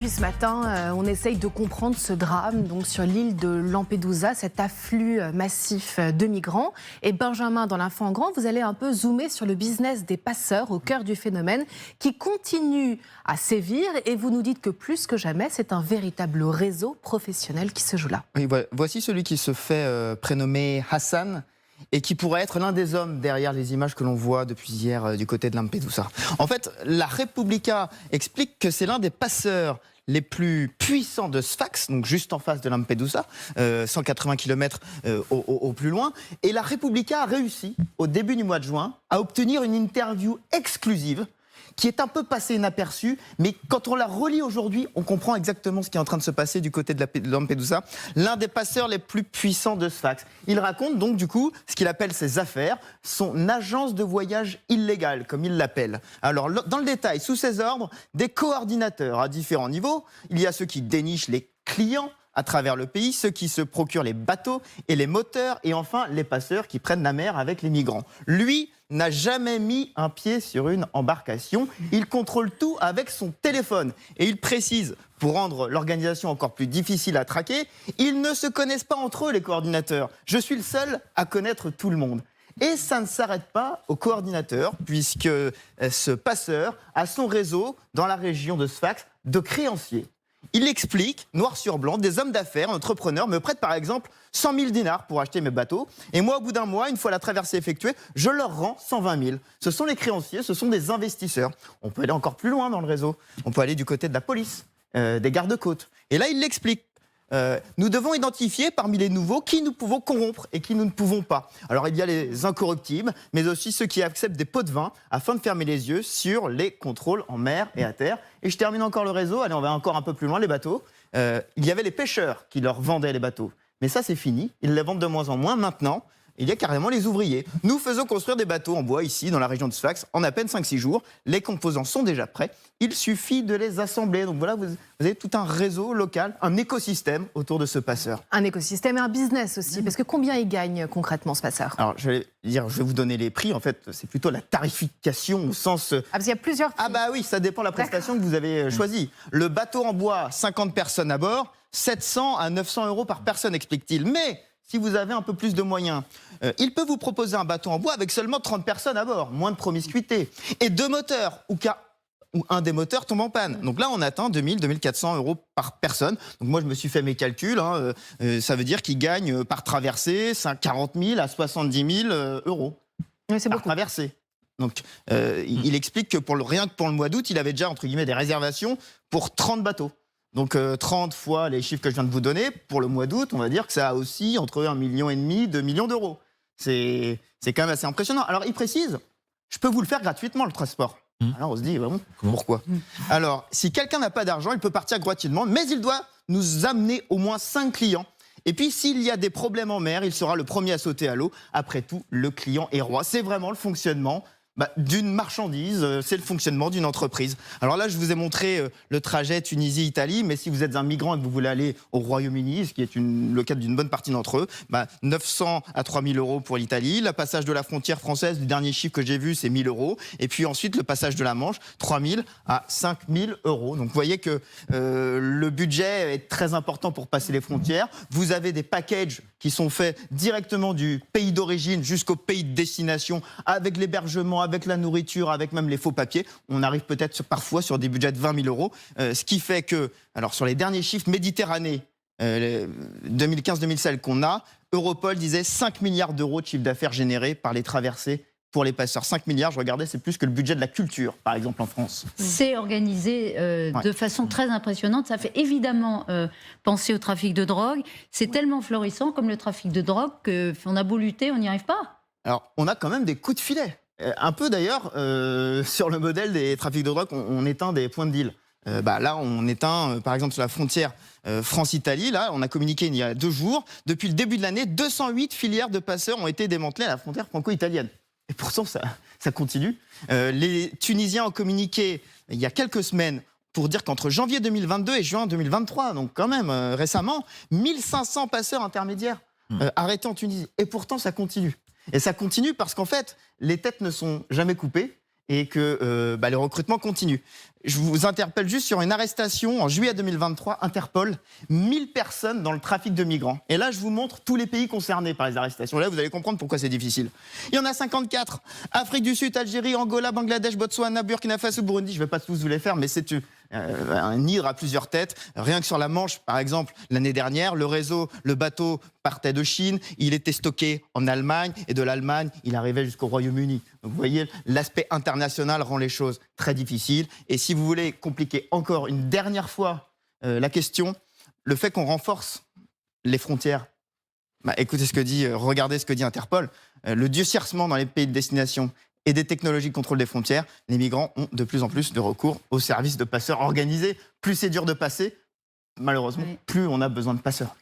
Depuis ce matin, on essaye de comprendre ce drame donc sur l'île de Lampedusa, cet afflux massif de migrants. Et Benjamin, dans l'Info en grand, vous allez un peu zoomer sur le business des passeurs au cœur du phénomène qui continue à sévir. Et vous nous dites que plus que jamais, c'est un véritable réseau professionnel qui se joue là. Oui, voici celui qui se fait prénommer Hassan et qui pourrait être l'un des hommes derrière les images que l'on voit depuis hier du côté de Lampedusa. En fait, la Repubblica explique que c'est l'un des passeurs les plus puissants de Sfax, donc juste en face de Lampedusa, 180 km au plus loin. Et la Repubblica a réussi, au début du mois de juin, à obtenir une interview exclusive qui est un peu passée inaperçue, mais quand on la relit aujourd'hui, on comprend exactement ce qui est en train de se passer du côté de Lampedusa. L'un des passeurs les plus puissants de Sfax. Il raconte donc du coup ce qu'il appelle ses affaires, son agence de voyage illégale, comme il l'appelle. Alors dans le détail, sous ses ordres, des coordinateurs à différents niveaux. Il y a ceux qui dénichent les clients à travers le pays, ceux qui se procurent les bateaux et les moteurs, et enfin les passeurs qui prennent la mer avec les migrants. Lui n'a jamais mis un pied sur une embarcation. Il contrôle tout avec son téléphone. Et il précise, pour rendre l'organisation encore plus difficile à traquer, ils ne se connaissent pas entre eux, les coordinateurs. Je suis le seul à connaître tout le monde. Et ça ne s'arrête pas aux coordinateurs, puisque ce passeur a son réseau dans la région de Sfax de créanciers. Il explique, noir sur blanc, des hommes d'affaires, entrepreneurs me prêtent par exemple 100 000 dinars pour acheter mes bateaux. Et moi, au bout d'un mois, une fois la traversée effectuée, je leur rends 120 000. Ce sont les créanciers, ce sont des investisseurs. On peut aller encore plus loin dans le réseau. On peut aller du côté de la police, des gardes-côtes. Et là, il l'explique. Nous devons identifier parmi les nouveaux qui nous pouvons corrompre et qui nous ne pouvons pas. Alors il y a les incorruptibles, mais aussi ceux qui acceptent des pots de vin afin de fermer les yeux sur les contrôles en mer et à terre. Et je termine encore le réseau, allez on va encore un peu plus loin, les bateaux. Il y avait les pêcheurs qui leur vendaient les bateaux, mais ça c'est fini, ils les vendent de moins en moins. Maintenant, il y a carrément les ouvriers. Nous faisons construire des bateaux en bois ici, dans la région de Sfax, en à peine 5-6 jours. Les composants sont déjà prêts. Il suffit de les assembler. Donc voilà, vous avez tout un réseau local, un écosystème autour de ce passeur. Un écosystème et un business aussi. Parce que combien il gagne concrètement ce passeur? Alors, je vais vous donner les prix. En fait, c'est plutôt la tarification au sens... parce qu'il y a plusieurs prix. Ah bah oui, ça dépend de la prestation que vous avez choisie. Le bateau en bois, 50 personnes à bord, 700 à 900 euros par personne, explique-t-il. Mais... si vous avez un peu plus de moyens, il peut vous proposer un bateau en bois avec seulement 30 personnes à bord, moins de promiscuité, et 2 moteurs, ou un des moteurs tombe en panne. Donc là, on atteint 2 400 euros par personne. Donc moi, je me suis fait mes calculs. Ça veut dire qu'il gagne par traversée 40 000 à 70 000 euros Oui, c'est par beaucoup. traversée. Donc il explique que rien que pour le mois d'août, il avait déjà, entre guillemets, des réservations pour 30 bateaux. Donc 30 fois les chiffres que je viens de vous donner, pour le mois d'août, on va dire que ça a aussi entre 1,5 million et 2 millions d'euros. C'est quand même assez impressionnant. Alors il précise, je peux vous le faire gratuitement le transport. Alors on se dit, vraiment, pourquoi? Alors si quelqu'un n'a pas d'argent, il peut partir gratuitement, mais il doit nous amener au moins 5 clients. Et puis s'il y a des problèmes en mer, il sera le premier à sauter à l'eau. Après tout, le client est roi. C'est vraiment le fonctionnement d'une marchandise, c'est le fonctionnement d'une entreprise. Alors là, je vous ai montré le trajet Tunisie-Italie, mais si vous êtes un migrant et que vous voulez aller au Royaume-Uni, ce qui est le cas d'une bonne partie d'entre eux, 900 à 3 000 euros pour l'Italie. Le passage de la frontière française, le dernier chiffre que j'ai vu, c'est 1 000 euros. Et puis ensuite, le passage de la Manche, 3 000 à 5 000 euros. Donc vous voyez que le budget est très important pour passer les frontières. Vous avez des packages qui sont faits directement du pays d'origine jusqu'au pays de destination, avec l'hébergement, avec la nourriture, avec même les faux papiers. On arrive peut-être parfois sur des budgets de 20 000 euros. Ce qui fait que, alors sur les derniers chiffres Méditerranée, 2015-2016 qu'on a, Europol disait 5 milliards d'euros de chiffre d'affaires générés par les traversées pour les passeurs. 5 milliards, je regardais, c'est plus que le budget de la culture, par exemple, en France. C'est organisé de façon très impressionnante. Ça fait évidemment penser au trafic de drogue. C'est tellement florissant comme le trafic de drogue qu'on a beau lutter, on n'y arrive pas. Alors, on a quand même des coups de filet. Un peu d'ailleurs, sur le modèle des trafics de drogue, on éteint des points de deal. Là, on éteint, par exemple, sur la frontière France-Italie. Là, on a communiqué il y a 2 jours. Depuis le début de l'année, 208 filières de passeurs ont été démantelées à la frontière franco-italienne. Et pourtant, ça continue. Les Tunisiens ont communiqué il y a quelques semaines pour dire qu'entre janvier 2022 et juin 2023, donc quand même récemment, 1500 passeurs intermédiaires arrêtés en Tunisie. Et pourtant, ça continue. Et ça continue parce qu'en fait, les têtes ne sont jamais coupées. et que les recrutements continuent. Je vous interpelle juste sur une arrestation en juillet 2023, Interpol, 1000 personnes dans le trafic de migrants. Et là, je vous montre tous les pays concernés par les arrestations. Là, vous allez comprendre pourquoi c'est difficile. Il y en a 54. Afrique du Sud, Algérie, Angola, Bangladesh, Botswana, Burkina Faso, Burundi. Je ne vais pas tous vous les faire, mais c'est un hydre à plusieurs têtes. Rien que sur la Manche, par exemple, l'année dernière, le bateau partait de Chine, il était stocké en Allemagne, et de l'Allemagne, il arrivait jusqu'au Royaume-Uni. Donc vous voyez, l'aspect international rend les choses très difficiles. Et si vous voulez compliquer encore une dernière fois la question, le fait qu'on renforce les frontières, écoutez regardez ce que dit Interpol, le durcissement dans les pays de destination et des technologies de contrôle des frontières, les migrants ont de plus en plus de recours aux services de passeurs organisés. Plus c'est dur de passer, malheureusement, plus on a besoin de passeurs.